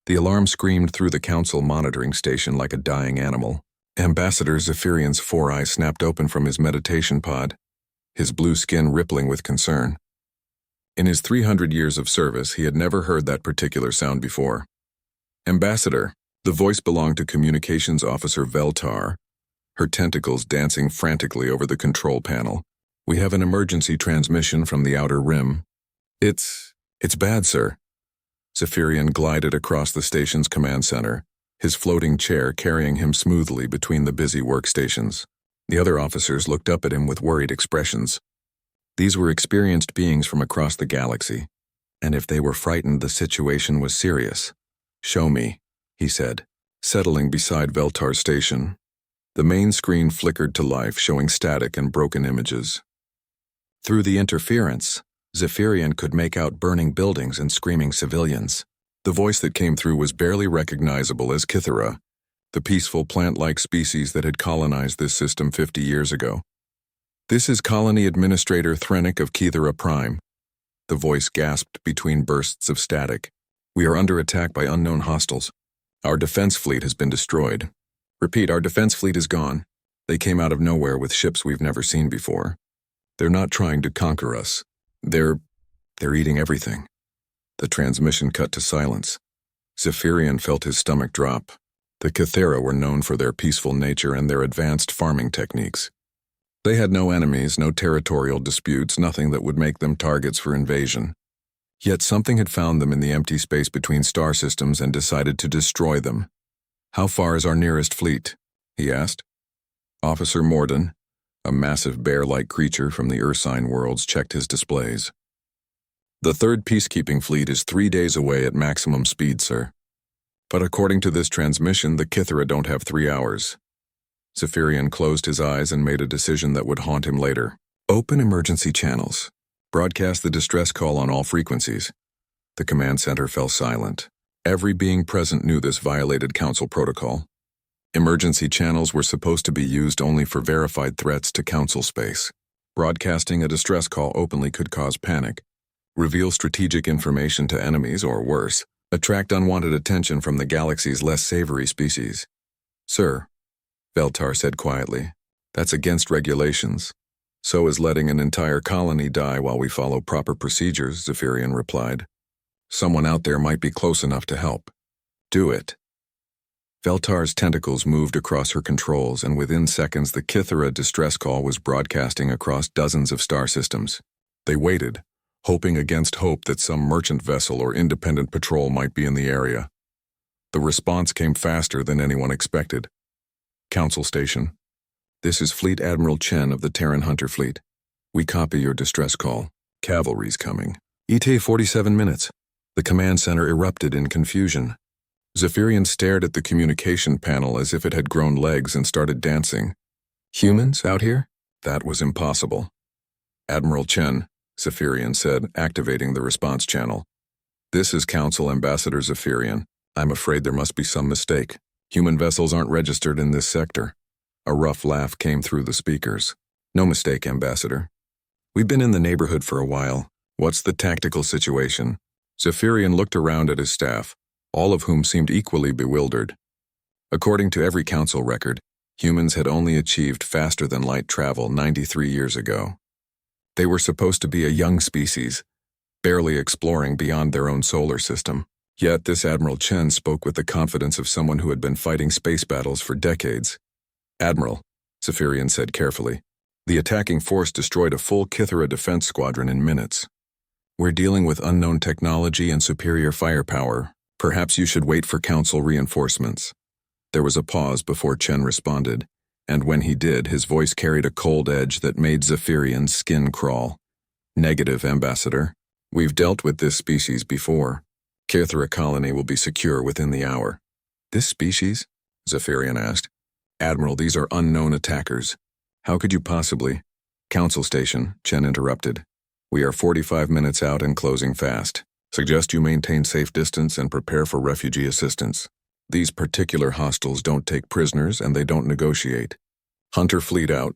The alarm screamed through the council monitoring station like a dying animal. Ambassador Zephyrian's 4 eyes snapped open from his meditation pod, his blue skin rippling with concern. In his 300 years of service, he had never heard that particular sound before. Ambassador, the voice belonged to Communications Officer Veltar, her tentacles dancing frantically over the control panel. We have an emergency transmission from the Outer Rim. It's bad, sir. Zephyrian glided across the station's command center, his floating chair carrying him smoothly between the busy workstations. The other officers looked up at him with worried expressions. These were experienced beings from across the galaxy, and if they were frightened, the situation was serious. "Show me," he said, settling beside Veltar's station. The main screen flickered to life, showing static and broken images. Through the interference, Zephyrian could make out burning buildings and screaming civilians. The voice that came through was barely recognizable as Kythera, the peaceful plant-like species that had colonized this system 50 years ago. "This is Colony Administrator Thrennic of Kythera Prime." The voice gasped between bursts of static. "We are under attack by unknown hostiles. Our defense fleet has been destroyed. Repeat, our defense fleet is gone. They came out of nowhere with ships we've never seen before. They're not trying to conquer us. They're eating everything." The transmission cut to silence. Zephyrian felt his stomach drop. The Kythera were known for their peaceful nature and their advanced farming techniques. They had no enemies, no territorial disputes, nothing that would make them targets for invasion. Yet something had found them in the empty space between star systems and decided to destroy them. "How far is our nearest fleet?" he asked. Officer Morden, a massive bear-like creature from the Ursine worlds, checked his displays. "The 3rd peacekeeping fleet is 3 days away at maximum speed, sir. But according to this transmission, the Kythera don't have 3 hours. Zephyrian closed his eyes and made a decision that would haunt him later. "Open emergency channels. Broadcast the distress call on all frequencies." The command center fell silent. Every being present knew this violated council protocol. Emergency channels were supposed to be used only for verified threats to council space. Broadcasting a distress call openly could cause panic, reveal strategic information to enemies, or worse, attract unwanted attention from the galaxy's less savory species. "Sir," Veltar said quietly, "that's against regulations. So is letting an entire colony die while we follow proper procedures," Zephyrian replied. "Someone out there might be close enough to help. Do it." Veltar's tentacles moved across her controls, and within seconds the Kythera distress call was broadcasting across dozens of star systems. They waited, hoping against hope that some merchant vessel or independent patrol might be in the area. The response came faster than anyone expected. "Council Station. This is Fleet Admiral Chen of the Terran Hunter Fleet. We copy your distress call. Cavalry's coming. ETA 47 minutes. The command center erupted in confusion. Zephyrian stared at the communication panel as if it had grown legs and started dancing. "Humans out here?" That was impossible. "Admiral Chen," Zephyrian said, activating the response channel. "This is Council Ambassador Zephyrian. I'm afraid there must be some mistake. Human vessels aren't registered in this sector." A rough laugh came through the speakers. "No mistake, Ambassador. We've been in the neighborhood for a while. What's the tactical situation?" Zephyrian looked around at his staff, all of whom seemed equally bewildered. According to every council record, humans had only achieved faster-than-light travel 93 years ago. They were supposed to be a young species, barely exploring beyond their own solar system. Yet this Admiral Chen spoke with the confidence of someone who had been fighting space battles for decades. "Admiral," Zephyrian said carefully, "the attacking force destroyed a full Kythera defense squadron in minutes. We're dealing with unknown technology and superior firepower. Perhaps you should wait for council reinforcements." There was a pause before Chen responded, and when he did, his voice carried a cold edge that made Zephyrian's skin crawl. "Negative, Ambassador. We've dealt with this species before. Kythera colony will be secure within the hour." "This species?" Zephyrian asked. "Admiral, these are unknown attackers. How could you possibly—" "Council Station," Chen interrupted. "We are 45 minutes out and closing fast. Suggest you maintain safe distance and prepare for refugee assistance. These particular hostiles don't take prisoners and they don't negotiate. Hunter fleet out."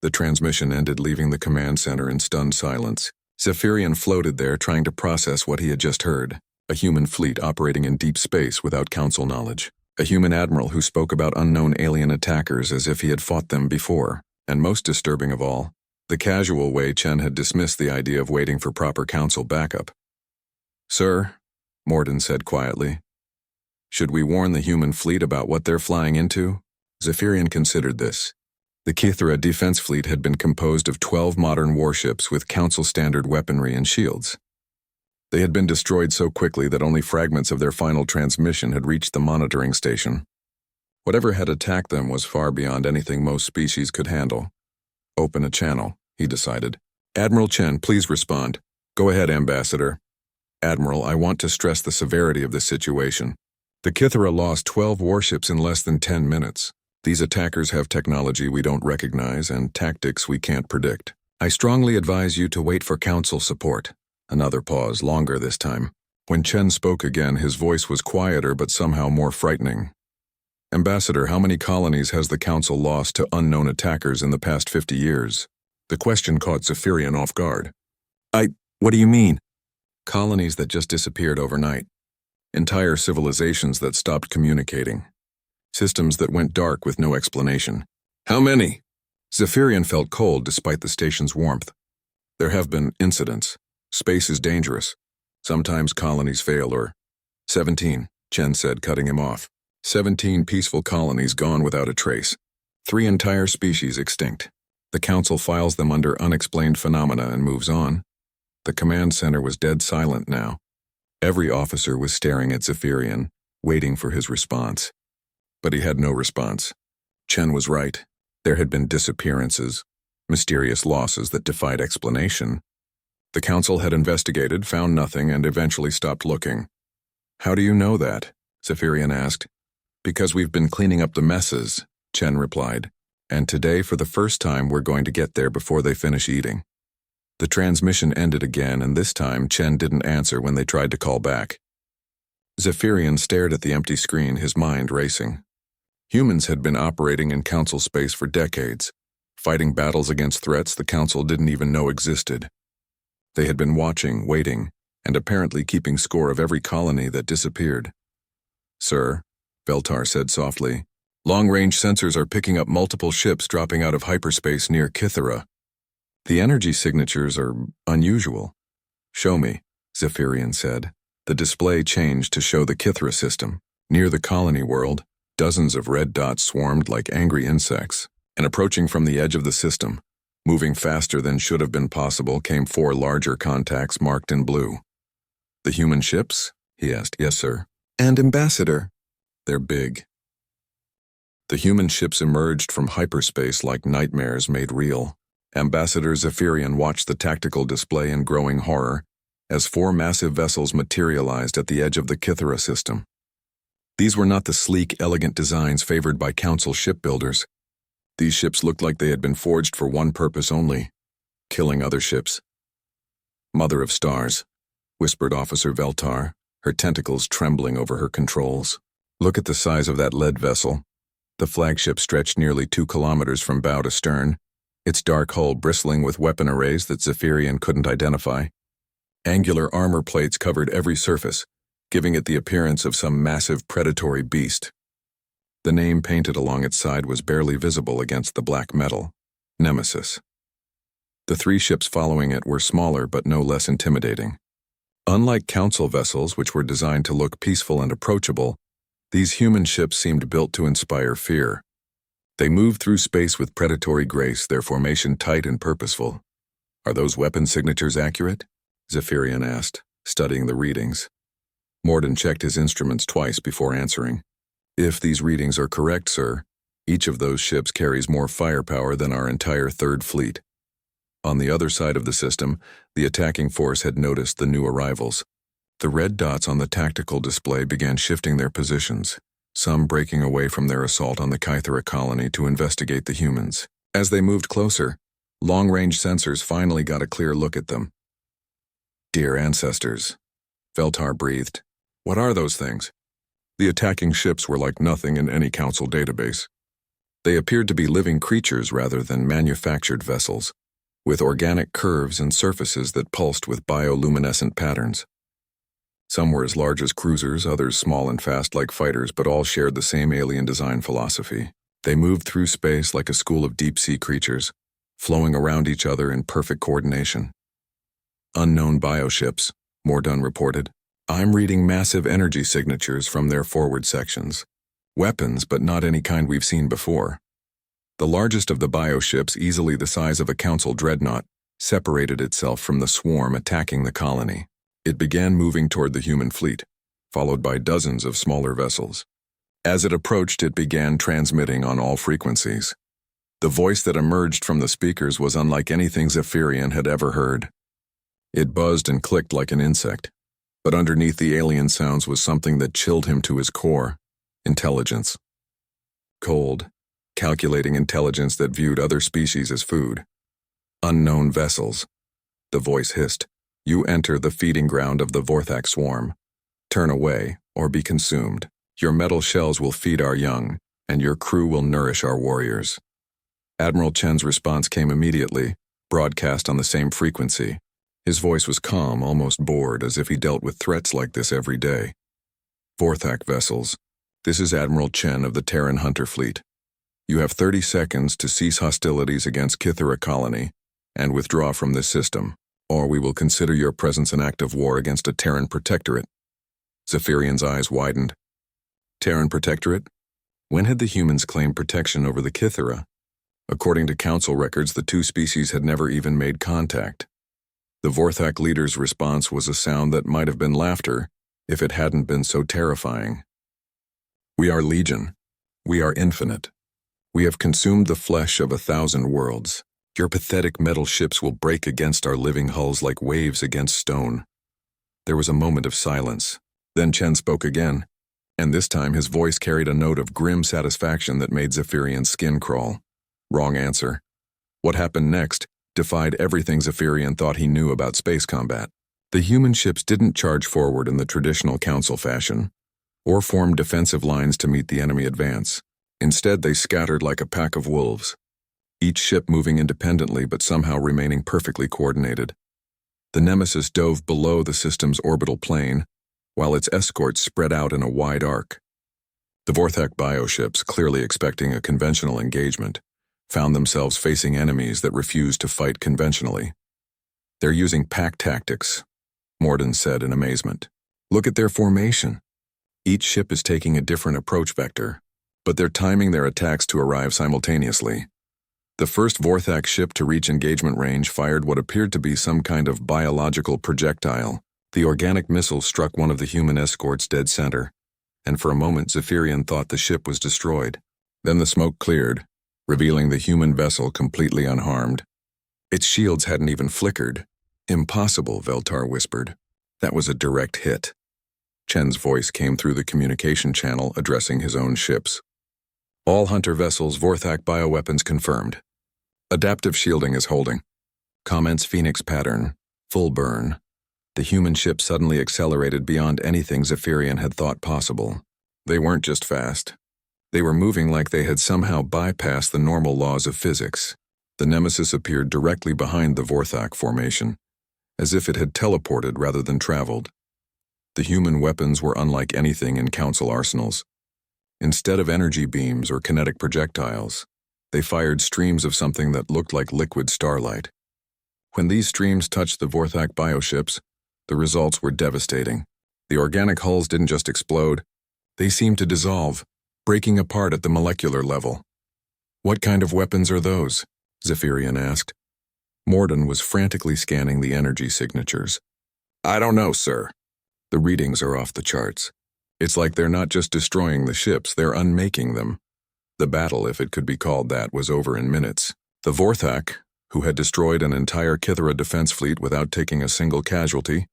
The transmission ended, leaving the command center in stunned silence. Zephyrian floated there, trying to process what he had just heard. A human fleet operating in deep space without council knowledge. A human admiral who spoke about unknown alien attackers as if he had fought them before. And most disturbing of all, the casual way Chen had dismissed the idea of waiting for proper council backup. "Sir," Morden said quietly, "should we warn the human fleet about what they're flying into?" Zephyrian considered this. The Kythera defense fleet had been composed of 12 modern warships with council-standard weaponry and shields. They had been destroyed so quickly that only fragments of their final transmission had reached the monitoring station. Whatever had attacked them was far beyond anything most species could handle. "Open a channel," he decided. "Admiral Chen, please respond." "Go ahead, Ambassador." "Admiral, I want to stress the severity of the situation. The Kythera lost 12 warships in less than 10 minutes. These attackers have technology we don't recognize and tactics we can't predict. I strongly advise you to wait for council support." Another pause, longer this time. When Chen spoke again, his voice was quieter but somehow more frightening. "Ambassador, how many colonies has the council lost to unknown attackers in the past 50 years? The question caught Zephyrian off guard. What do you mean?" "Colonies that just disappeared overnight. Entire civilizations that stopped communicating. Systems that went dark with no explanation." "How many?" Zephyrian felt cold despite the station's warmth. "There have been incidents. Space is dangerous. Sometimes colonies fail or—" 17, Chen said, cutting him off. 17 peaceful colonies gone without a trace. 3 entire species extinct. The council files them under unexplained phenomena and moves on. The command center was dead silent now. Every officer was staring at Zephyrian, waiting for his response. But he had no response. Chen was right. There had been disappearances, mysterious losses that defied explanation. The council had investigated, found nothing, and eventually stopped looking. "How do you know that?" Zephyrian asked. "Because we've been cleaning up the messes," Chen replied. "And today, for the first time, we're going to get there before they finish eating." The transmission ended again, and this time Chen didn't answer when they tried to call back. Zephyrian stared at the empty screen, his mind racing. Humans had been operating in council space for decades, fighting battles against threats the council didn't even know existed. They had been watching, waiting, and apparently keeping score of every colony that disappeared. "Sir," Veltar said softly, "long-range sensors are picking up multiple ships dropping out of hyperspace near Kythera. The energy signatures are unusual." "Show me," Zephyrian said. The display changed to show the Kythera system. Near the colony world, dozens of red dots swarmed like angry insects, and approaching from the edge of the system, moving faster than should have been possible, came 4 larger contacts marked in blue. "The human ships?" he asked. "Yes, sir." "And Ambassador?" "They're big." The human ships emerged from hyperspace like nightmares made real. Ambassador Zephyrian watched the tactical display in growing horror as 4 massive vessels materialized at the edge of the Kythera system. These were not the sleek, elegant designs favored by council shipbuilders. These ships looked like they had been forged for one purpose only: killing other ships. "Mother of Stars," whispered Officer Veltar, her tentacles trembling over her controls. "Look at the size of that lead vessel." The flagship stretched nearly 2 kilometers from bow to stern, its dark hull bristling with weapon arrays that Zephyrian couldn't identify. Angular armor plates covered every surface, giving it the appearance of some massive predatory beast. The name painted along its side was barely visible against the black metal: Nemesis. The 3 ships following it were smaller but no less intimidating. Unlike council vessels, which were designed to look peaceful and approachable, these human ships seemed built to inspire fear. They moved through space with predatory grace, their formation tight and purposeful. "Are those weapon signatures accurate?" Zephyrian asked, studying the readings. Morden checked his instruments twice before answering. "If these readings are correct, sir, each of those ships carries more firepower than our entire 3rd Fleet." On the other side of the system, the attacking force had noticed the new arrivals. The red dots on the tactical display began shifting their positions, some breaking away from their assault on the Kythera colony to investigate the humans. As they moved closer, long-range sensors finally got a clear look at them. "Dear ancestors," Veltar breathed. "What are those things?" The attacking ships were like nothing in any council database. They appeared to be living creatures rather than manufactured vessels, with organic curves and surfaces that pulsed with bioluminescent patterns. Some were as large as cruisers, others small and fast like fighters, but all shared the same alien design philosophy. They moved through space like a school of deep-sea creatures, flowing around each other in perfect coordination. Unknown bioships, Mordun reported. I'm reading massive energy signatures from their forward sections. Weapons, but not any kind we've seen before. The largest of the bioships, easily the size of a council dreadnought, separated itself from the swarm attacking the colony. It began moving toward the human fleet, followed by dozens of smaller vessels. As it approached, it began transmitting on all frequencies. The voice that emerged from the speakers was unlike anything Zephyrian had ever heard. It buzzed and clicked like an insect, but underneath the alien sounds was something that chilled him to his core: intelligence. Cold, calculating intelligence that viewed other species as food. Unknown vessels. The voice hissed. You enter the feeding ground of the Vorthak swarm. Turn away, or be consumed. Your metal shells will feed our young, and your crew will nourish our warriors. Admiral Chen's response came immediately, broadcast on the same frequency. His voice was calm, almost bored, as if he dealt with threats like this every day. Vorthak vessels. This is Admiral Chen of the Terran Hunter Fleet. You have 30 seconds to cease hostilities against Kythera colony and withdraw from this system, or we will consider your presence an act of war against a Terran protectorate. Zephyrian's eyes widened. Terran protectorate? When had the humans claimed protection over the Kythera? According to council records, the two species had never even made contact. The Vorthak leader's response was a sound that might have been laughter if it hadn't been so terrifying. We are legion. We are infinite. We have consumed the flesh of 1,000 worlds. Your pathetic metal ships will break against our living hulls like waves against stone. There was a moment of silence. Then Chen spoke again, and this time his voice carried a note of grim satisfaction that made Zephyrian's skin crawl. Wrong answer. What happened next defied everything Zephyrian thought he knew about space combat. The human ships didn't charge forward in the traditional council fashion, or form defensive lines to meet the enemy advance. Instead, they scattered like a pack of wolves, each ship moving independently but somehow remaining perfectly coordinated. The Nemesis dove below the system's orbital plane, while its escorts spread out in a wide arc. The Vorthak bioships, clearly expecting a conventional engagement, found themselves facing enemies that refused to fight conventionally. They're using pack tactics, Mordun said in amazement. Look at their formation. Each ship is taking a different approach vector, but they're timing their attacks to arrive simultaneously. The first Vorthak ship to reach engagement range fired what appeared to be some kind of biological projectile. The organic missile struck one of the human escorts dead center, and for a moment Zephyrian thought the ship was destroyed. Then the smoke cleared, revealing the human vessel completely unharmed. Its shields hadn't even flickered. Impossible, Veltar whispered. That was a direct hit. Chen's voice came through the communication channel addressing his own ships. All hunter vessels, Vorthak bioweapons confirmed. Adaptive shielding is holding. Comments Phoenix pattern. Full burn. The human ship suddenly accelerated beyond anything Zephyrian had thought possible. They weren't just fast. They were moving like they had somehow bypassed the normal laws of physics. The Nemesis appeared directly behind the Vorthak formation, as if it had teleported rather than traveled. The human weapons were unlike anything in Council arsenals. Instead of energy beams or kinetic projectiles, they fired streams of something that looked like liquid starlight. When these streams touched the Vorthak bioships, the results were devastating. The organic hulls didn't just explode, they seemed to dissolve, breaking apart at the molecular level. What kind of weapons are those? Zephyrian asked. Mordun was frantically scanning the energy signatures. I don't know, sir. The readings are off the charts. It's like they're not just destroying the ships, they're unmaking them. The battle, if it could be called that, was over in minutes. The Vorthak, who had destroyed an entire Kythera defense fleet without taking a single casualty,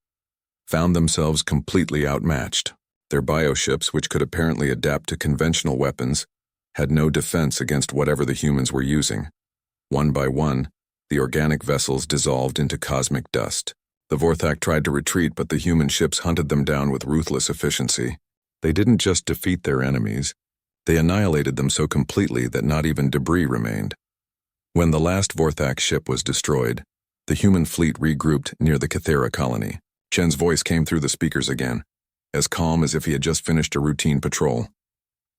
found themselves completely outmatched. Their bioships, which could apparently adapt to conventional weapons, had no defense against whatever the humans were using. One by one, the organic vessels dissolved into cosmic dust. The Vorthak tried to retreat, but the human ships hunted them down with ruthless efficiency. They didn't just defeat their enemies, they annihilated them so completely that not even debris remained. When the last Vorthak ship was destroyed, the human fleet regrouped near the Kythera colony. Chen's voice came through the speakers again, as calm as if he had just finished a routine patrol.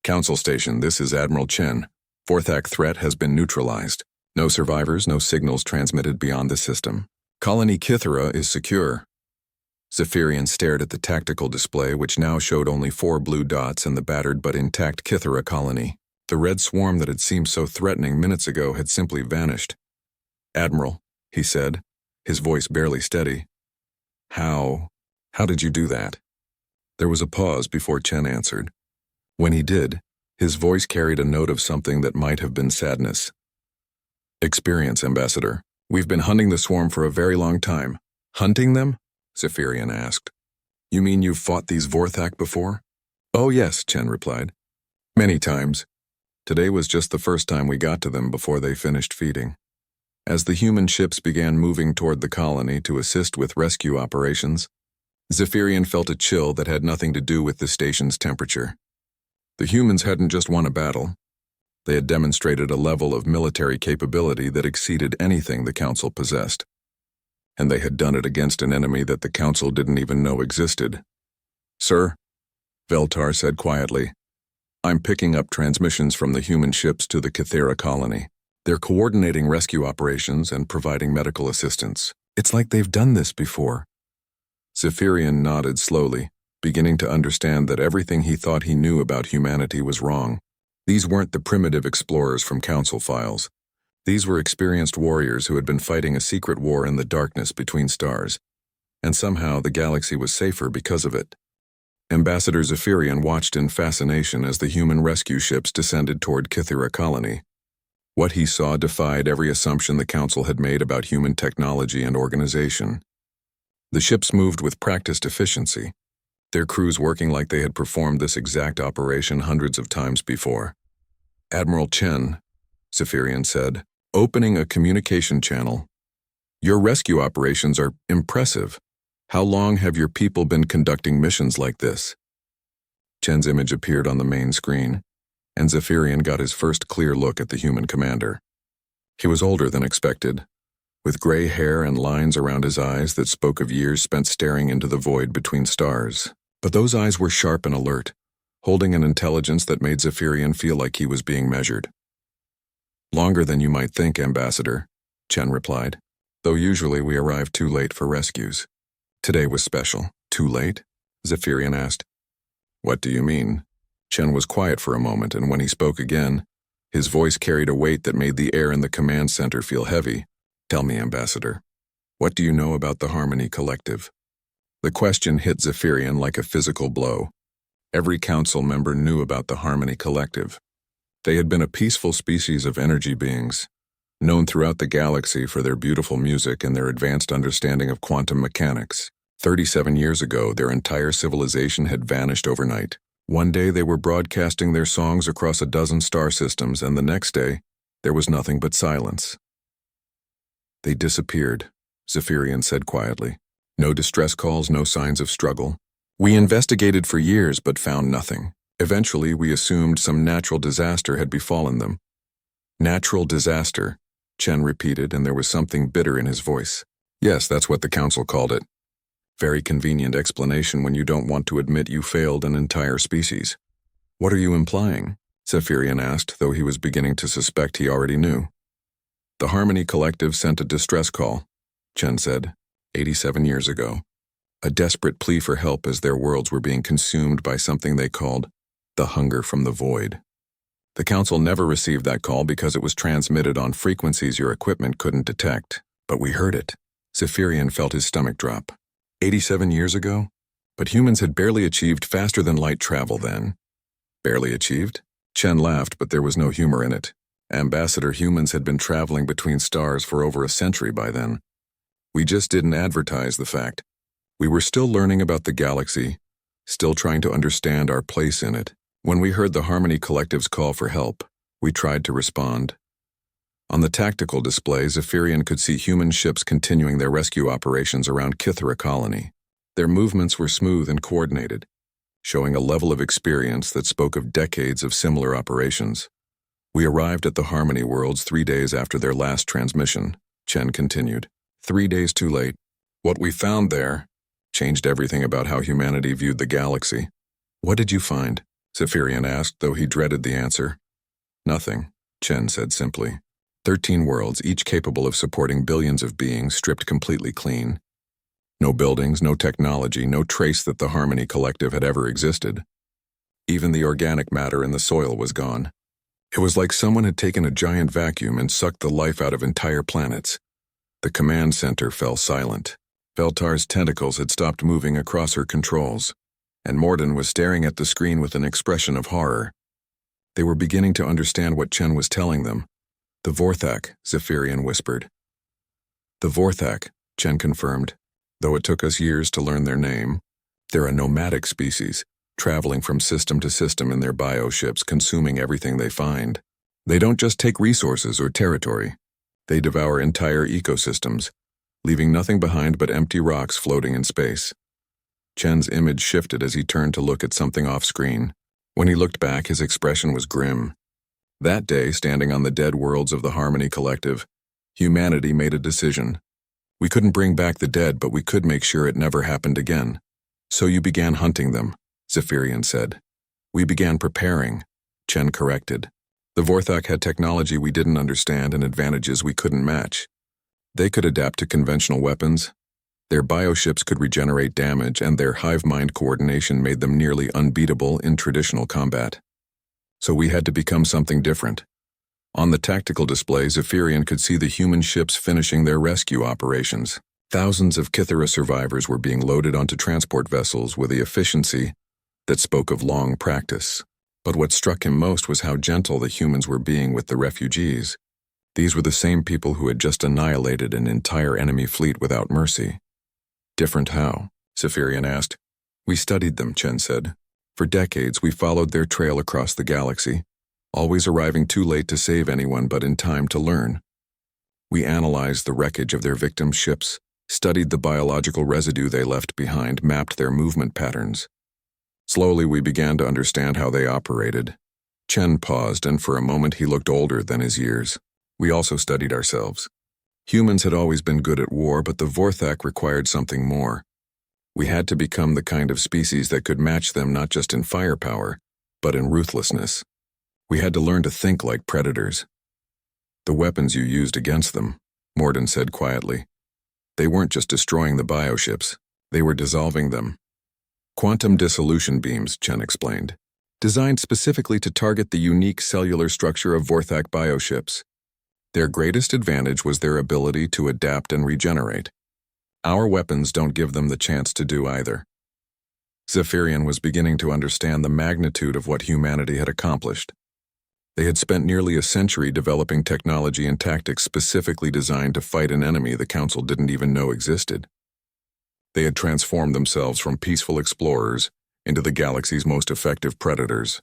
Council Station, this is Admiral Chen. Fourth Act threat has been neutralized. No survivors, no signals transmitted beyond the system. Colony Kythera is secure. Zephyrian stared at the tactical display, which now showed only 4 blue dots and the battered but intact Kythera colony. The red swarm that had seemed so threatening minutes ago had simply vanished. Admiral, he said, his voice barely steady. How did you do that? There was a pause before Chen answered. When he did, his voice carried a note of something that might have been sadness. Experience, Ambassador. We've been hunting the swarm for a very long time. Hunting them? Zephyrian asked. You mean you've fought these Vorthak before? Oh yes, Chen replied. Many times. Today was just the first time we got to them before they finished feeding. As the human ships began moving toward the colony to assist with rescue operations, Zephyrian felt a chill that had nothing to do with the station's temperature. The humans hadn't just won a battle. They had demonstrated a level of military capability that exceeded anything the Council possessed. And they had done it against an enemy that the Council didn't even know existed. Sir, Veltar said quietly, I'm picking up transmissions from the human ships to the Kythera colony. They're coordinating rescue operations and providing medical assistance. It's like they've done this before. Zephyrian nodded slowly, beginning to understand that everything he thought he knew about humanity was wrong. These weren't the primitive explorers from Council files. These were experienced warriors who had been fighting a secret war in the darkness between stars. And somehow the galaxy was safer because of it. Ambassador Zephyrian watched in fascination as the human rescue ships descended toward Kythera colony. What he saw defied every assumption the Council had made about human technology and organization. The ships moved with practiced efficiency, their crews working like they had performed this exact operation hundreds of times before. Admiral Chen, Zephyrian said, opening a communication channel. Your rescue operations are impressive. How long have your people been conducting missions like this? Chen's image appeared on the main screen, and Zephyrian got his first clear look at the human commander. He was older than expected, with gray hair and lines around his eyes that spoke of years spent staring into the void between stars. But those eyes were sharp and alert, holding an intelligence that made Zephyrian feel like he was being measured. Longer than you might think, Ambassador, Chen replied, though usually we arrive too late for rescues. Today was special. Too late? Zephyrian asked. What do you mean? Chen was quiet for a moment, and when he spoke again, his voice carried a weight that made the air in the command center feel heavy. Tell me, Ambassador, what do you know about the Harmony Collective? The question hit Zephyrian like a physical blow. Every council member knew about the Harmony Collective. They had been a peaceful species of energy beings, known throughout the galaxy for their beautiful music and their advanced understanding of quantum mechanics. 37 years ago, their entire civilization had vanished overnight. One day they were broadcasting their songs across a dozen star systems, and the next day, there was nothing but silence. They disappeared, Zephyrian said quietly. No distress calls, no signs of struggle. We investigated for years but found nothing. Eventually, we assumed some natural disaster had befallen them. Natural disaster, Chen repeated, and there was something bitter in his voice. Yes, that's what the Council called it. Very convenient explanation when you don't want to admit you failed an entire species. What are you implying? Zephyrian asked, though he was beginning to suspect he already knew. The Harmony Collective sent a distress call, Chen said, 87 years ago. A desperate plea for help as their worlds were being consumed by something they called the hunger from the void. The Council never received that call because it was transmitted on frequencies your equipment couldn't detect, but we heard it. Zephyrian felt his stomach drop. 87 years ago? But humans had barely achieved faster-than-light travel then. Barely achieved? Chen laughed, but there was no humor in it. Ambassador, humans had been traveling between stars for over a century by then. We just didn't advertise the fact. We were still learning about the galaxy, still trying to understand our place in it. When we heard the Harmony Collective's call for help, we tried to respond. On the tactical display, Zephyrian could see human ships continuing their rescue operations around Kythera colony. Their movements were smooth and coordinated, showing a level of experience that spoke of decades of similar operations. We arrived at the Harmony worlds 3 days after their last transmission, Chen continued. 3 days too late. What we found there, changed everything about how humanity viewed the galaxy. What did you find? Zephyrian asked, though he dreaded the answer. Nothing, Chen said simply. 13 worlds, each capable of supporting billions of beings, stripped completely clean. No buildings, no technology, no trace that the Harmony Collective had ever existed. Even the organic matter in the soil was gone. It was like someone had taken a giant vacuum and sucked the life out of entire planets. The command center fell silent. Veltar's tentacles had stopped moving across her controls, and Morden was staring at the screen with an expression of horror. They were beginning to understand what Chen was telling them. The Vorthak, Zephyrian whispered. The Vorthak, Chen confirmed, though it took us years to learn their name. They're a nomadic species, traveling from system to system in their bioships, consuming everything they find. They don't just take resources or territory. They devour entire ecosystems, leaving nothing behind but empty rocks floating in space. Chen's image shifted as he turned to look at something off-screen. When he looked back, his expression was grim. That day, standing on the dead worlds of the Harmony Collective, humanity made a decision. We couldn't bring back the dead, but we could make sure it never happened again. So you began hunting them, Zephyrian said. We began preparing, Chen corrected. The Vorthak had technology we didn't understand and advantages we couldn't match. They could adapt to conventional weapons. Their bioships could regenerate damage, and their hive-mind coordination made them nearly unbeatable in traditional combat. So we had to become something different. On the tactical display, Zephyrian could see the human ships finishing their rescue operations. Thousands of Kythera survivors were being loaded onto transport vessels with the efficiency that spoke of long practice. But what struck him most was how gentle the humans were being with the refugees. These were the same people who had just annihilated an entire enemy fleet without mercy. Different how? Zephyrian asked. We studied them, Chen said. For decades, we followed their trail across the galaxy, always arriving too late to save anyone but in time to learn. We analyzed the wreckage of their victims' ships, studied the biological residue they left behind, mapped their movement patterns. Slowly, we began to understand how they operated. Chen paused, and for a moment he looked older than his years. We also studied ourselves. Humans had always been good at war, but the Vorthak required something more. We had to become the kind of species that could match them not just in firepower, but in ruthlessness. We had to learn to think like predators. The weapons you used against them, Morden said quietly. They weren't just destroying the bioships, they were dissolving them. Quantum dissolution beams, Chen explained, designed specifically to target the unique cellular structure of Vorthak bioships. Their greatest advantage was their ability to adapt and regenerate. Our weapons don't give them the chance to do either. Zephyrian was beginning to understand the magnitude of what humanity had accomplished. They had spent nearly a century developing technology and tactics specifically designed to fight an enemy the Council didn't even know existed. They had transformed themselves from peaceful explorers into the galaxy's most effective predators.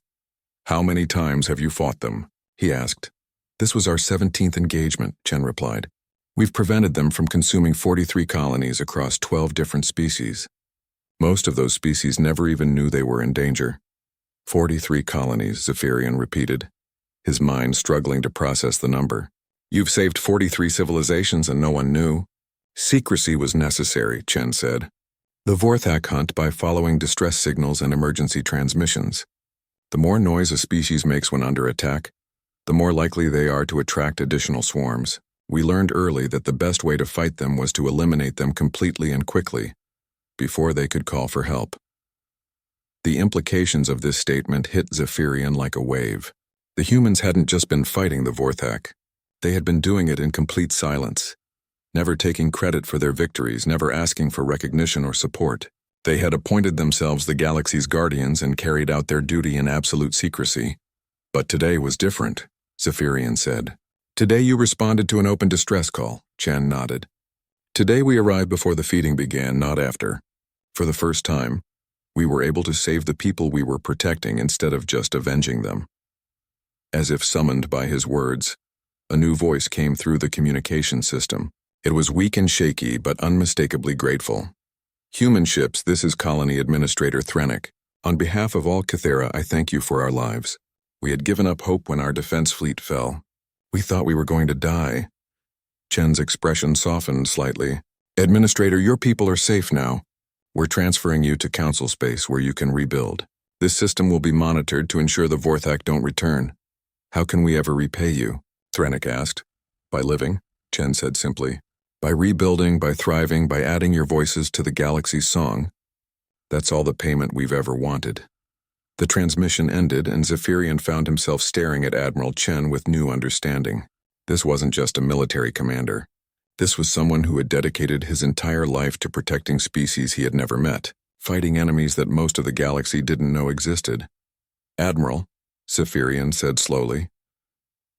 How many times have you fought them? He asked. This was our 17th engagement, Chen replied. We've prevented them from consuming 43 colonies across 12 different species. Most of those species never even knew they were in danger. 43 colonies, Zephyrian repeated, his mind struggling to process the number. You've saved 43 civilizations and no one knew. Secrecy was necessary, Chen said. The Vorthak hunt by following distress signals and emergency transmissions. The more noise a species makes when under attack, the more likely they are to attract additional swarms. We learned early that the best way to fight them was to eliminate them completely and quickly, before they could call for help. The implications of this statement hit Zephyrian like a wave. The humans hadn't just been fighting the Vorthak. They had been doing it in complete silence, never taking credit for their victories, never asking for recognition or support. They had appointed themselves the galaxy's guardians and carried out their duty in absolute secrecy. But today was different, Zephyrian said. Today you responded to an open distress call, Chen nodded. Today we arrived before the feeding began, not after. For the first time, we were able to save the people we were protecting instead of just avenging them. As if summoned by his words, a new voice came through the communication system. It was weak and shaky, but unmistakably grateful. Human ships, this is Colony Administrator Thrennick. On behalf of all Kythera, I thank you for our lives. We had given up hope when our defense fleet fell. We thought we were going to die. Chen's expression softened slightly. Administrator, your people are safe now. We're transferring you to Council Space where you can rebuild. This system will be monitored to ensure the Vorthak don't return. How can we ever repay you? Threnik asked. By living, Chen said simply. By rebuilding, by thriving, by adding your voices to the galaxy's song. That's all the payment we've ever wanted. The transmission ended, and Zephyrian found himself staring at Admiral Chen with new understanding. This wasn't just a military commander. This was someone who had dedicated his entire life to protecting species he had never met, fighting enemies that most of the galaxy didn't know existed. Admiral, Zephyrian said slowly,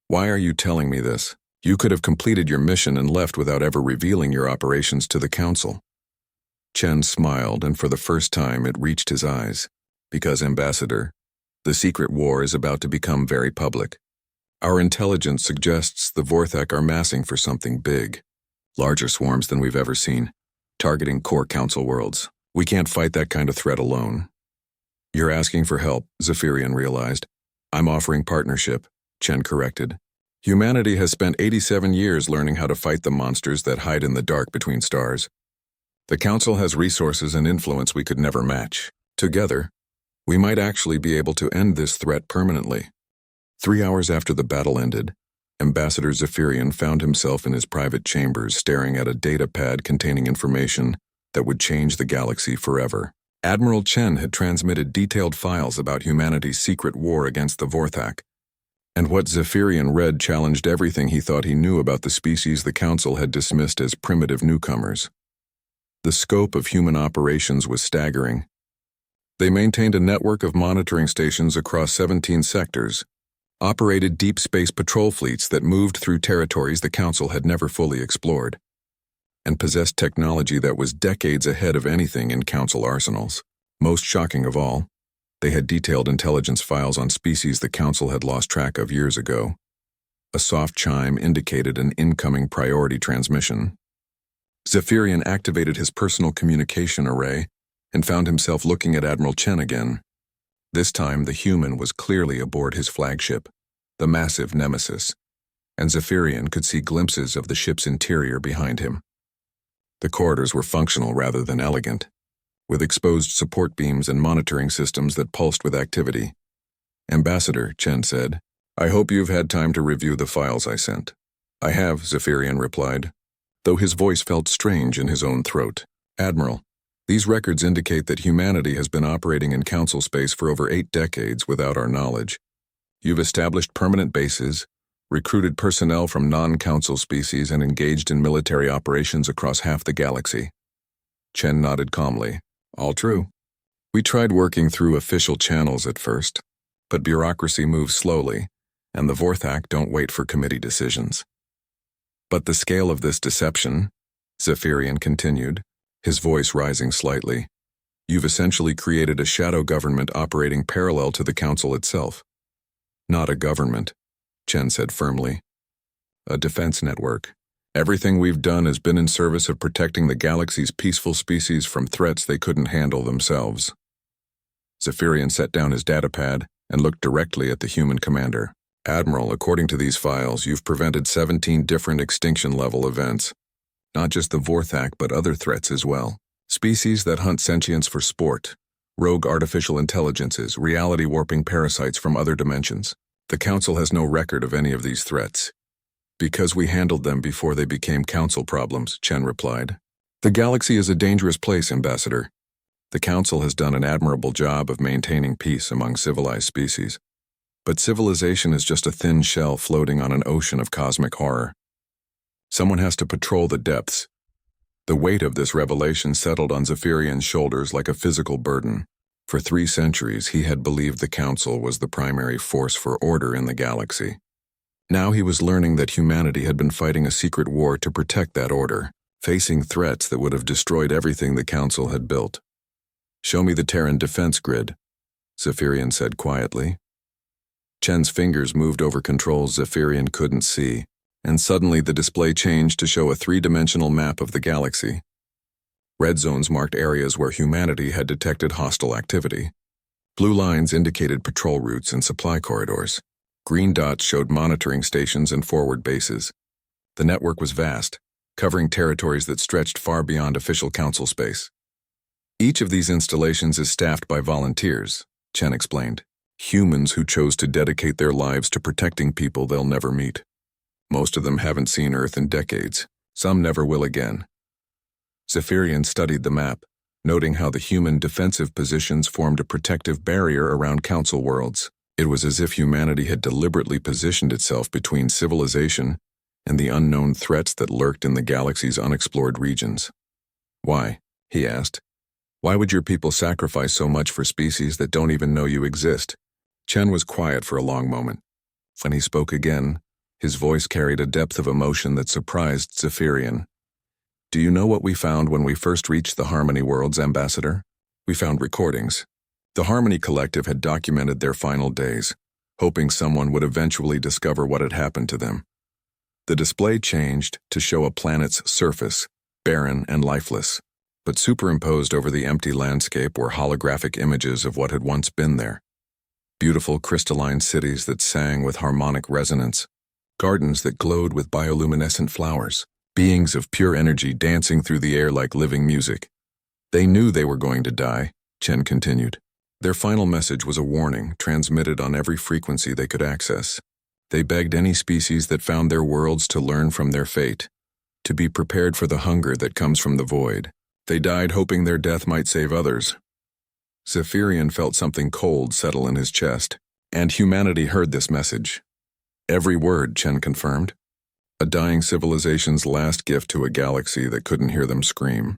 why are you telling me this? You could have completed your mission and left without ever revealing your operations to the Council. Chen smiled, and for the first time it reached his eyes. Because, Ambassador, the secret war is about to become very public. Our intelligence suggests the Vorthak are massing for something big. Larger swarms than we've ever seen, targeting core Council worlds. We can't fight that kind of threat alone. You're asking for help, Zephyrian realized. I'm offering partnership, Chen corrected. Humanity has spent 87 years learning how to fight the monsters that hide in the dark between stars. The Council has resources and influence we could never match. Together, we might actually be able to end this threat permanently. 3 hours after the battle ended, Ambassador Zephyrian found himself in his private chambers staring at a data pad containing information that would change the galaxy forever. Admiral Chen had transmitted detailed files about humanity's secret war against the Vorthak, and what Zephyrian read challenged everything he thought he knew about the species the Council had dismissed as primitive newcomers. The scope of human operations was staggering. They maintained a network of monitoring stations across 17 sectors, operated deep space patrol fleets that moved through territories the Council had never fully explored, and possessed technology that was decades ahead of anything in Council arsenals. Most shocking of all, they had detailed intelligence files on species the Council had lost track of years ago. A soft chime indicated an incoming priority transmission. Zephyrian activated his personal communication array and found himself looking at Admiral Chen again. This time, the human was clearly aboard his flagship, the massive Nemesis, and Zephyrian could see glimpses of the ship's interior behind him. The corridors were functional rather than elegant, with exposed support beams and monitoring systems that pulsed with activity. Ambassador, Chen said, I hope you've had time to review the files I sent. I have, Zephyrian replied, though his voice felt strange in his own throat. Admiral, these records indicate that humanity has been operating in Council space for over 8 decades without our knowledge. You've established permanent bases, recruited personnel from non-Council species, and engaged in military operations across half the galaxy. Chen nodded calmly. All true. We tried working through official channels at first, but bureaucracy moves slowly, and the Vorthak don't wait for committee decisions. But the scale of this deception, Zephyrian continued, his voice rising slightly, you've essentially created a shadow government operating parallel to the Council itself. Not a government, Chen said firmly. A defense network. Everything we've done has been in service of protecting the galaxy's peaceful species from threats they couldn't handle themselves. Zephyrian set down his datapad and looked directly at the human commander. Admiral, according to these files, you've prevented 17 different extinction-level events. Not just the Vorthak, but other threats as well. Species that hunt sentience for sport, rogue artificial intelligences, reality-warping parasites from other dimensions. The Council has no record of any of these threats. Because we handled them before they became Council problems, Chen replied. The galaxy is a dangerous place, Ambassador. The Council has done an admirable job of maintaining peace among civilized species. But civilization is just a thin shell floating on an ocean of cosmic horror. Someone has to patrol the depths. The weight of this revelation settled on Zephyrian's shoulders like a physical burden. For 3 centuries, he had believed the Council was the primary force for order in the galaxy. Now he was learning that humanity had been fighting a secret war to protect that order, facing threats that would have destroyed everything the Council had built. Show me the Terran defense grid, Zephyrian said quietly. Chen's fingers moved over controls Zephyrian couldn't see, and suddenly the display changed to show a 3-dimensional map of the galaxy. Red zones marked areas where humanity had detected hostile activity. Blue lines indicated patrol routes and supply corridors. Green dots showed monitoring stations and forward bases. The network was vast, covering territories that stretched far beyond official Council space. Each of these installations is staffed by volunteers, Chen explained. Humans who chose to dedicate their lives to protecting people they'll never meet. Most of them haven't seen Earth in decades. Some never will again. Zephyrian studied the map, noting how the human defensive positions formed a protective barrier around Council worlds. It was as if humanity had deliberately positioned itself between civilization and the unknown threats that lurked in the galaxy's unexplored regions. Why? He asked. Why would your people sacrifice so much for species that don't even know you exist? Chen was quiet for a long moment. When he spoke again, his voice carried a depth of emotion that surprised Zephyrian. Do you know what we found when we first reached the Harmony Worlds, Ambassador? We found recordings. The Harmony Collective had documented their final days, hoping someone would eventually discover what had happened to them. The display changed to show a planet's surface, barren and lifeless, but superimposed over the empty landscape were holographic images of what had once been there. Beautiful crystalline cities that sang with harmonic resonance, gardens that glowed with bioluminescent flowers, beings of pure energy dancing through the air like living music. They knew they were going to die, Chen continued. Their final message was a warning transmitted on every frequency they could access. They begged any species that found their worlds to learn from their fate, to be prepared for the hunger that comes from the void. They died hoping their death might save others. Zephyrian felt something cold settle in his chest, and humanity heard this message. Every word, Chen confirmed. A dying civilization's last gift to a galaxy that couldn't hear them scream.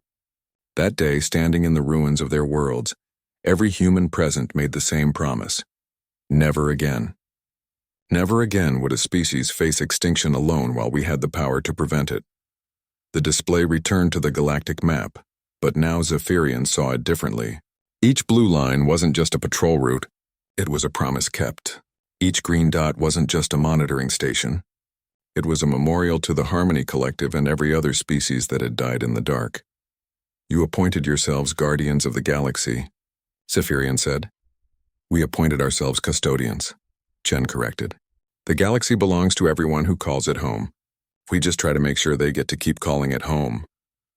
That day, standing in the ruins of their worlds, every human present made the same promise. Never again. Never again would a species face extinction alone while we had the power to prevent it. The display returned to the galactic map, but now Zephyrian saw it differently. Each blue line wasn't just a patrol route, it was a promise kept. Each green dot wasn't just a monitoring station. It was a memorial to the Harmony Collective and every other species that had died in the dark. You appointed yourselves guardians of the galaxy, Zephyrian said. We appointed ourselves custodians, Chen corrected. The galaxy belongs to everyone who calls it home. We just try to make sure they get to keep calling it home.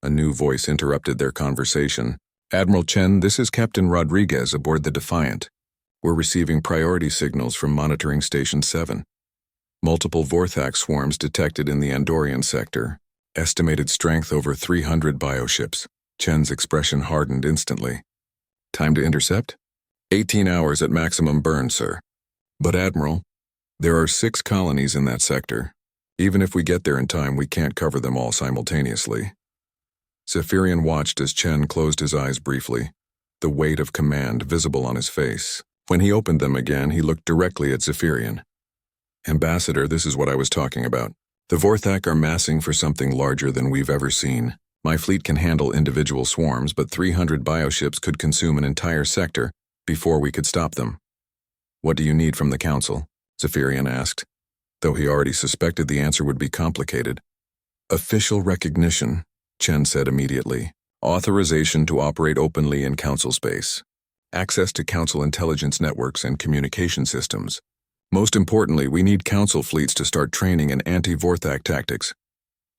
A new voice interrupted their conversation. Admiral Chen, this is Captain Rodriguez aboard the Defiant. We're receiving priority signals from Monitoring Station 7. Multiple Vorthak swarms detected in the Andorian sector. Estimated strength over 300 bioships. Chen's expression hardened instantly. Time to intercept? 18 hours at maximum burn, sir. But Admiral, there are 6 colonies in that sector. Even if we get there in time, we can't cover them all simultaneously. Zephyrian watched as Chen closed his eyes briefly, the weight of command visible on his face. When he opened them again, he looked directly at Zephyrian. Ambassador, this is what I was talking about. The Vorthak are massing for something larger than we've ever seen. My fleet can handle individual swarms, but 300 bioships could consume an entire sector before we could stop them. What do you need from the Council? Zephyrian asked, though he already suspected the answer would be complicated. Official recognition, Chen said immediately. Authorization to operate openly in Council space. Access to Council intelligence networks and communication systems. Most importantly, we need Council fleets to start training in anti-Vorthak tactics.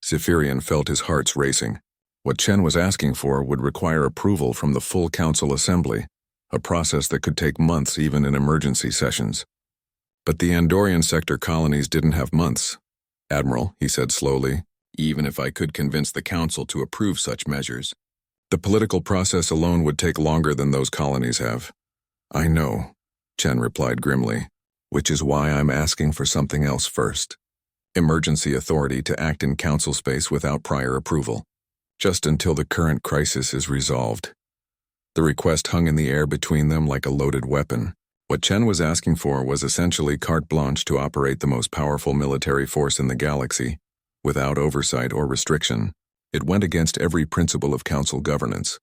Zephyrian felt his hearts racing. What Chen was asking for would require approval from the full Council Assembly, a process that could take months even in emergency sessions. But the Andorian sector colonies didn't have months. Admiral, he said slowly, even if I could convince the Council to approve such measures, the political process alone would take longer than those colonies have. I know, Chen replied grimly, which is why I'm asking for something else first. Emergency authority to act in Council space without prior approval, just until the current crisis is resolved. The request hung in the air between them like a loaded weapon. What Chen was asking for was essentially carte blanche to operate the most powerful military force in the galaxy, without oversight or restriction. It went against every principle of Council governance.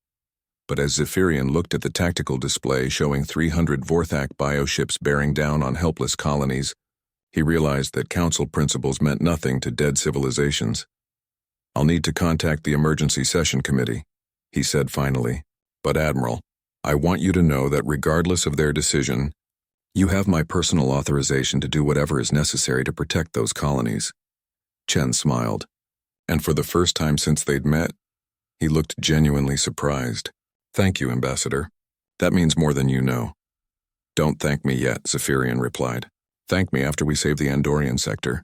But as Zephyrian looked at the tactical display showing 300 Vorthak bioships bearing down on helpless colonies, he realized that Council principles meant nothing to dead civilizations. I'll need to contact the Emergency Session Committee, he said finally. But Admiral, I want you to know that regardless of their decision, you have my personal authorization to do whatever is necessary to protect those colonies. Chen smiled, and for the first time since they'd met, he looked genuinely surprised. Thank you, Ambassador. That means more than you know. Don't thank me yet, Zephyrian replied. Thank me after we save the Andorian sector.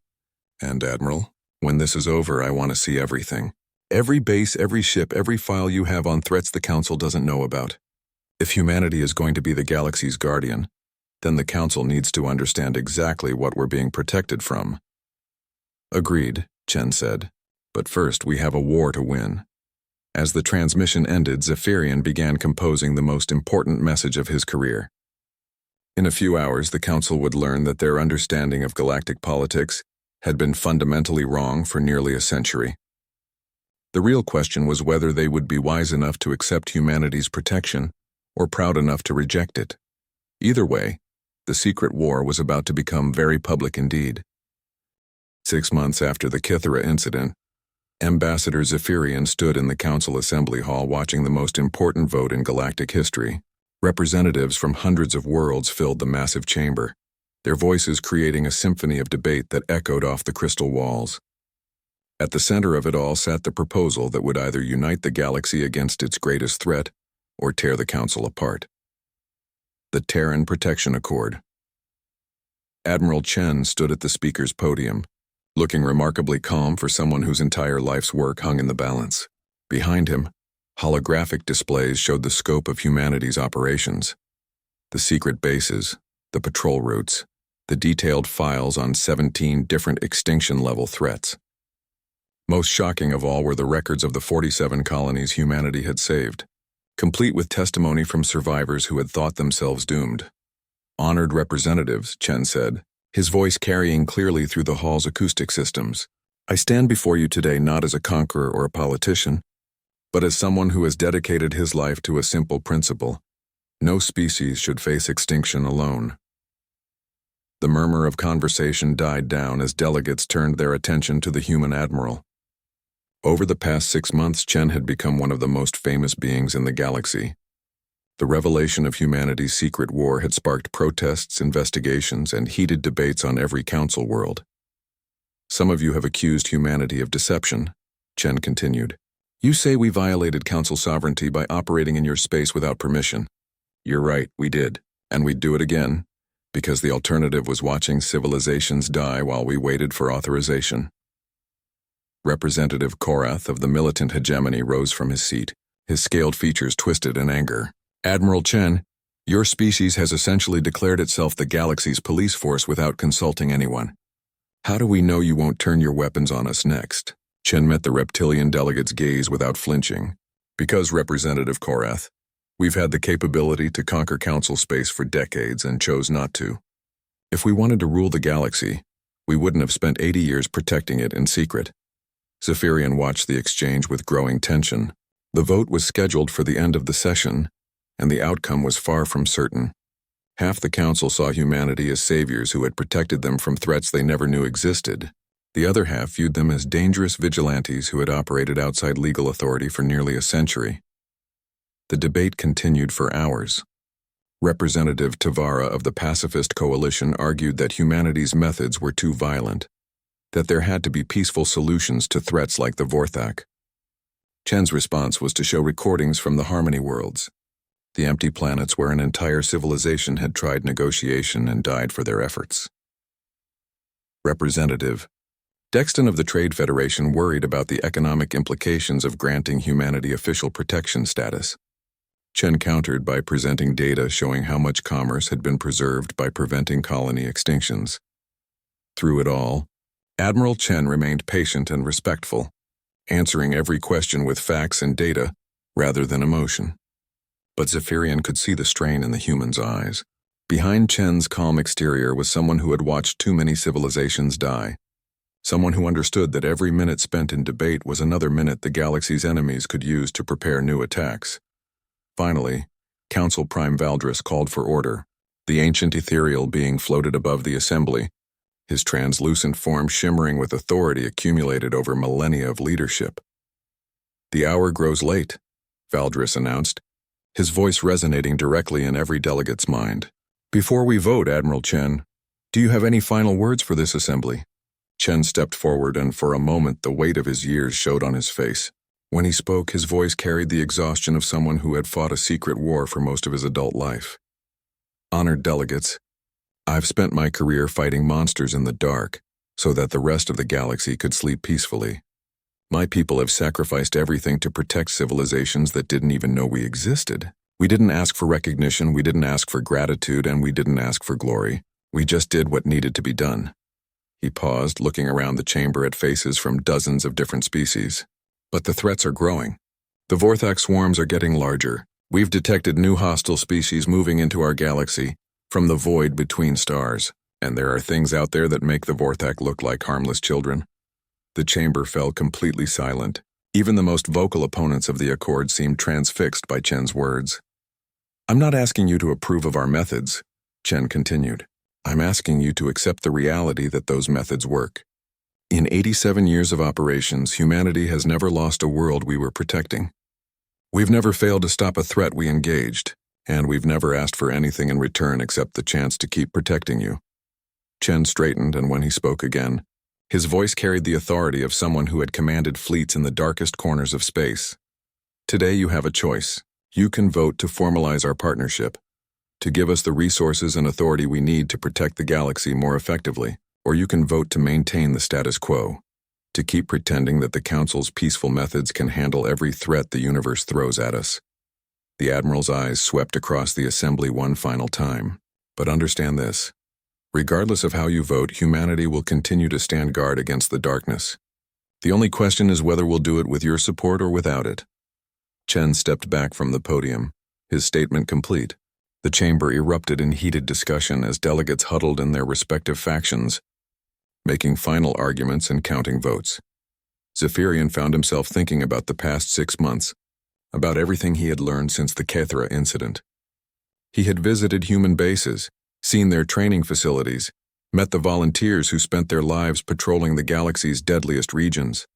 And, Admiral, when this is over, I want to see everything. Every base, every ship, every file you have on threats the Council doesn't know about. If humanity is going to be the galaxy's guardian, then the Council needs to understand exactly what we're being protected from. Agreed, Chen said. But first, we have a war to win. As the transmission ended, Zephyrian began composing the most important message of his career. In a few hours, the Council would learn that their understanding of galactic politics had been fundamentally wrong for nearly a century. The real question was whether they would be wise enough to accept humanity's protection or proud enough to reject it. Either way, the secret war was about to become very public indeed. 6 months after the Kythera incident, Ambassador Zephyrian stood in the Council Assembly Hall watching the most important vote in galactic history. Representatives from hundreds of worlds filled the massive chamber, their voices creating a symphony of debate that echoed off the crystal walls. At the center of it all sat the proposal that would either unite the galaxy against its greatest threat or tear the Council apart. The Terran Protection Accord. Admiral Chen stood at the speaker's podium, looking remarkably calm for someone whose entire life's work hung in the balance. Behind him, holographic displays showed the scope of humanity's operations. The secret bases, the patrol routes, the detailed files on 17 different extinction-level threats. Most shocking of all were the records of the 47 colonies humanity had saved, complete with testimony from survivors who had thought themselves doomed. Honored representatives, Chen said, his voice carrying clearly through the hall's acoustic systems. I stand before you today not as a conqueror or a politician, but as someone who has dedicated his life to a simple principle: no species should face extinction alone. The murmur of conversation died down as delegates turned their attention to the human admiral. Over the past 6 months, Chen had become one of the most famous beings in the galaxy. The revelation of humanity's secret war had sparked protests, investigations, and heated debates on every council world. Some of you have accused humanity of deception, Chen continued. You say we violated council sovereignty by operating in your space without permission. You're right, we did, and we'd do it again, because the alternative was watching civilizations die while we waited for authorization. Representative Korath of the militant hegemony rose from his seat, his scaled features twisted in anger. Admiral Chen, your species has essentially declared itself the galaxy's police force without consulting anyone. How do we know you won't turn your weapons on us next? Chen met the reptilian delegate's gaze without flinching. Because, Representative Korath, we've had the capability to conquer council space for decades and chose not to. If we wanted to rule the galaxy, we wouldn't have spent 80 years protecting it in secret. Zephyrian watched the exchange with growing tension. The vote was scheduled for the end of the session, and the outcome was far from certain. Half the council saw humanity as saviors who had protected them from threats they never knew existed. The other half viewed them as dangerous vigilantes who had operated outside legal authority for nearly a century. The debate continued for hours. Representative Tavara of the Pacifist Coalition argued that humanity's methods were too violent, that there had to be peaceful solutions to threats like the Vorthak. Chen's response was to show recordings from the Harmony worlds, the empty planets where an entire civilization had tried negotiation and died for their efforts. Representative Dexton of the Trade Federation worried about the economic implications of granting humanity official protection status. Chen countered by presenting data showing how much commerce had been preserved by preventing colony extinctions. Through it all, Admiral Chen remained patient and respectful, answering every question with facts and data rather than emotion. But Zephyrian could see the strain in the human's eyes. Behind Chen's calm exterior was someone who had watched too many civilizations die. Someone who understood that every minute spent in debate was another minute the galaxy's enemies could use to prepare new attacks. Finally, Council Prime Valdris called for order, the ancient ethereal being floated above the assembly, his translucent form shimmering with authority accumulated over millennia of leadership. The hour grows late, Valdris announced, his voice resonating directly in every delegate's mind. Before we vote, Admiral Chen, do you have any final words for this assembly? Chen stepped forward, and for a moment the weight of his years showed on his face. When he spoke, his voice carried the exhaustion of someone who had fought a secret war for most of his adult life. Honored delegates, I've spent my career fighting monsters in the dark so that the rest of the galaxy could sleep peacefully. My people have sacrificed everything to protect civilizations that didn't even know we existed. We didn't ask for recognition, we didn't ask for gratitude, and we didn't ask for glory. We just did what needed to be done. He paused, looking around the chamber at faces from dozens of different species. But the threats are growing. The Vorthak swarms are getting larger. We've detected new hostile species moving into our galaxy from the void between stars, and there are things out there that make the Vorthak look like harmless children. The chamber fell completely silent. Even the most vocal opponents of the Accord seemed transfixed by Chen's words. I'm not asking you to approve of our methods, Chen continued. I'm asking you to accept the reality that those methods work. In 87 years of operations, humanity has never lost a world we were protecting. We've never failed to stop a threat we engaged, and we've never asked for anything in return except the chance to keep protecting you. Chen straightened, and when he spoke again, his voice carried the authority of someone who had commanded fleets in the darkest corners of space. Today you have a choice. You can vote to formalize our partnership, to give us the resources and authority we need to protect the galaxy more effectively, or you can vote to maintain the status quo, to keep pretending that the Council's peaceful methods can handle every threat the universe throws at us. The Admiral's eyes swept across the assembly one final time. But understand this. Regardless of how you vote, humanity will continue to stand guard against the darkness. The only question is whether we'll do it with your support or without it. Chen stepped back from the podium, his statement complete. The chamber erupted in heated discussion as delegates huddled in their respective factions, making final arguments and counting votes. Zephyrian found himself thinking about the past 6 months, about everything he had learned since the Kethra incident. He had visited human bases, seen their training facilities, met the volunteers who spent their lives patrolling the galaxy's deadliest regions.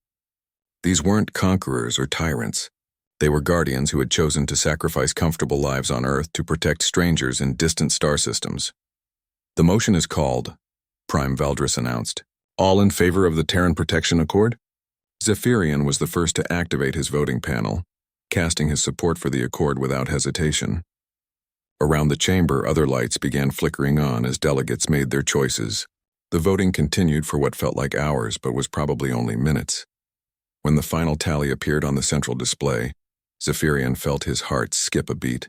These weren't conquerors or tyrants. They were guardians who had chosen to sacrifice comfortable lives on Earth to protect strangers in distant star systems. The motion is called, Prime Valdris announced. All in favor of the Terran Protection Accord? Zephyrian was the first to activate his voting panel, casting his support for the Accord without hesitation. Around the chamber, other lights began flickering on as delegates made their choices. The voting continued for what felt like hours but was probably only minutes. When the final tally appeared on the central display, Zephyrian felt his heart skip a beat.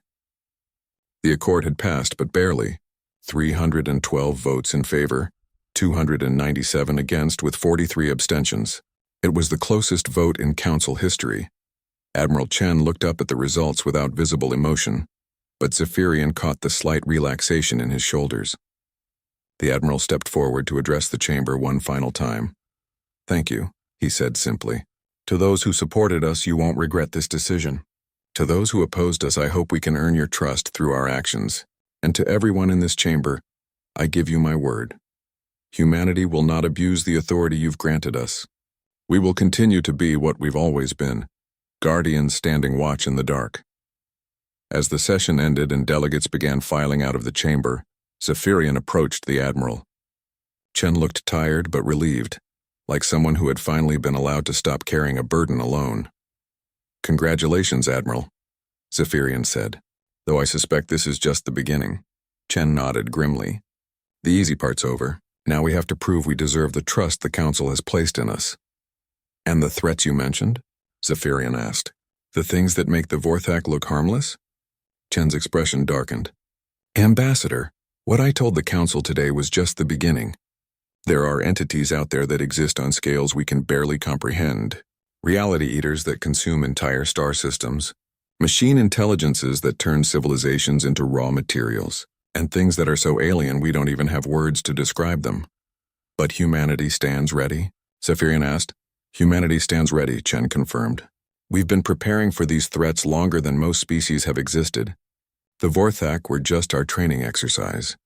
The Accord had passed, but barely. 312 votes in favor, 297 against, with 43 abstentions. It was the closest vote in Council history. Admiral Chen looked up at the results without visible emotion, but Zephyrian caught the slight relaxation in his shoulders. The Admiral stepped forward to address the chamber one final time. Thank you, he said simply. To those who supported us, you won't regret this decision. To those who opposed us, I hope we can earn your trust through our actions. And to everyone in this chamber, I give you my word. Humanity will not abuse the authority you've granted us. We will continue to be what we've always been, guardians standing watch in the dark. As the session ended and delegates began filing out of the chamber, Zephyrian approached the Admiral. Chen looked tired but relieved, like someone who had finally been allowed to stop carrying a burden alone. Congratulations, Admiral, Zephyrian said, though I suspect this is just the beginning. Chen nodded grimly. The easy part's over. Now we have to prove we deserve the trust the Council has placed in us. And the threats you mentioned? Zephyrian asked. The things that make the Vorthak look harmless? Chen's expression darkened. Ambassador, what I told the Council today was just the beginning. There are entities out there that exist on scales we can barely comprehend. Reality eaters that consume entire star systems. Machine intelligences that turn civilizations into raw materials. And things that are so alien we don't even have words to describe them. But humanity stands ready? Zephyrian asked. Humanity stands ready, Chen confirmed. We've been preparing for these threats longer than most species have existed. The Vorthak were just our training exercise.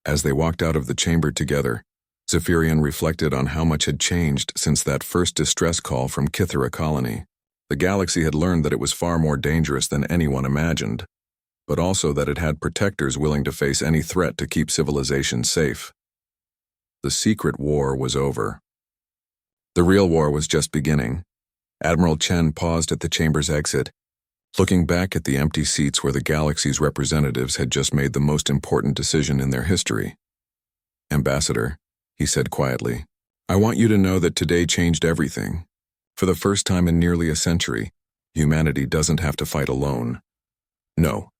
As they walked out of the chamber together, Zephyrian reflected on how much had changed since that first distress call from Kithera colony. The galaxy had learned that it was far more dangerous than anyone imagined, but also that it had protectors willing to face any threat to keep civilization safe. The secret war was over. The real war was just beginning. Admiral Chen paused at the chamber's exit, looking back at the empty seats where the galaxy's representatives had just made the most important decision in their history. "Ambassador," he said quietly, "I want you to know that today changed everything. For the first time in nearly a century, humanity doesn't have to fight alone." "No,"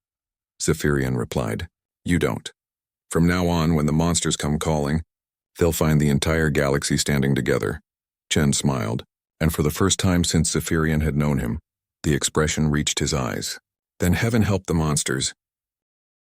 Zephyrian replied. "You don't. From now on, when the monsters come calling, they'll find the entire galaxy standing together." Chen smiled, and for the first time since Zephyrian had known him, the expression reached his eyes. "Then heaven help the monsters,"